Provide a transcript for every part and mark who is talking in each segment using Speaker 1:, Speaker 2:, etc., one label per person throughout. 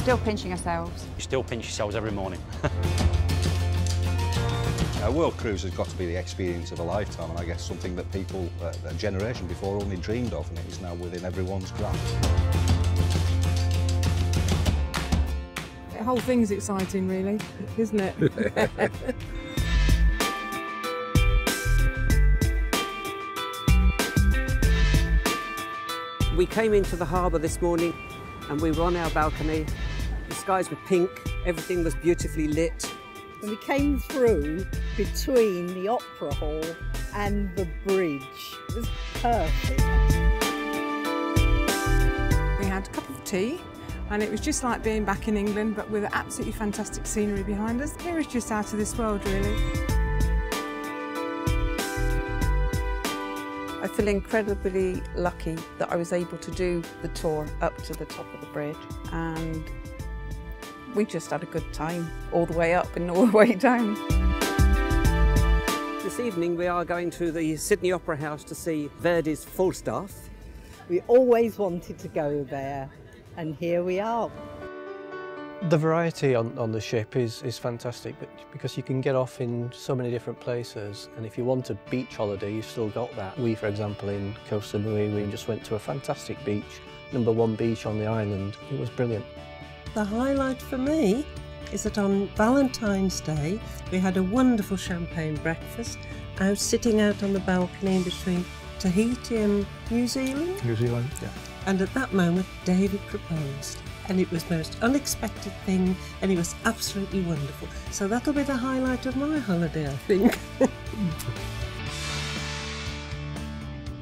Speaker 1: still pinching ourselves.
Speaker 2: You still pinch yourselves every morning.
Speaker 3: A world cruise has got to be the experience of a lifetime, and I guess something that people, a generation before, only dreamed of, and it is now within everyone's grasp.
Speaker 4: The whole thing's exciting, really, isn't it?
Speaker 5: We came into the harbour this morning and we were on our balcony. The skies were pink, everything was beautifully lit.
Speaker 6: And we came through between the Opera Hall and the bridge. It was perfect.
Speaker 4: We had a cup of tea and it was just like being back in England, but with absolutely fantastic scenery behind us. It was just out of this world, really.
Speaker 7: I feel incredibly lucky that I was able to do the tour up to the top of the bridge, and we just had a good time all the way up and all the way down.
Speaker 5: This evening we are going to the Sydney Opera House to see Verdi's Falstaff.
Speaker 6: We always wanted to go there, and here we are.
Speaker 8: The variety on the ship is fantastic, because you can get off in so many different places, and if you want a beach holiday, you've still got that. We, for example, in Koh Samui, we just went to a fantastic beach, #1 beach on the island. It was brilliant.
Speaker 9: The highlight for me is that on Valentine's Day we had a wonderful champagne breakfast sitting out on the balcony between Tahiti and New Zealand.
Speaker 8: New Zealand, yeah.
Speaker 9: And at that moment David proposed, and it was the most unexpected thing, and it was absolutely wonderful. So that'll be the highlight of my holiday, I think.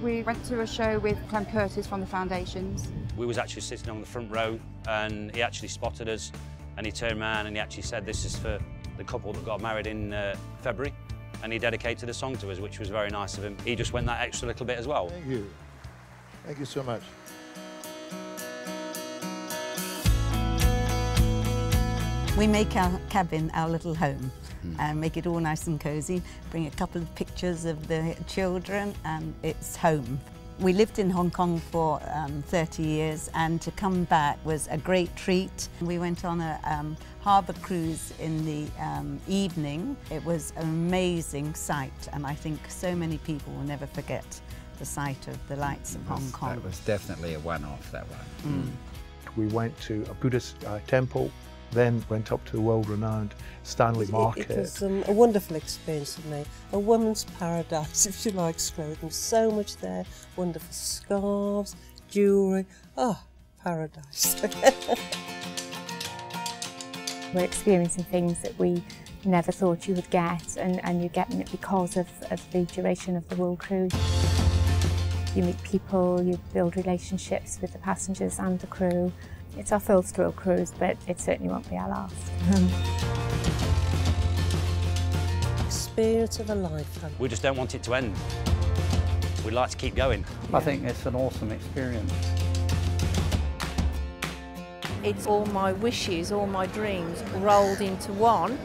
Speaker 1: We went to a show with Clem Curtis from the Foundations.
Speaker 2: We was actually sitting on the front row and he actually spotted us and he turned around and he actually said this is for the couple that got married in February, and he dedicated a song to us, which was very nice of him. He just went that extra little bit as well.
Speaker 10: Thank you. Thank you so much.
Speaker 11: We make our cabin our little home and make it all nice and cosy, bring a couple of pictures of the children, and it's home. We lived in Hong Kong for 30 years, and to come back was a great treat. We went on a harbour cruise in the evening. It was an amazing sight, and I think so many people will never forget the sight of the lights of Hong Kong.
Speaker 12: That was definitely a one-off, that one.
Speaker 8: We went to a Buddhist temple, then went up to the world-renowned Stanley Market.
Speaker 9: It was a wonderful experience for me. A woman's paradise, if you like, clothing. So much there. Wonderful scarves, jewellery. Oh, paradise.
Speaker 13: We're experiencing things that we never thought you would get, and you're getting it because of the duration of the world cruise. You meet people, you build relationships with the passengers and the crew. It's our first thrill cruise, but it certainly won't be our last.
Speaker 9: Experience of a lifetime.
Speaker 2: We just don't want it to end. We'd like to keep going.
Speaker 12: I think it's an awesome experience.
Speaker 14: It's all my wishes, all my dreams rolled into one.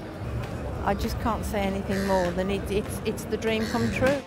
Speaker 14: I just can't say anything more than it's the dream come true.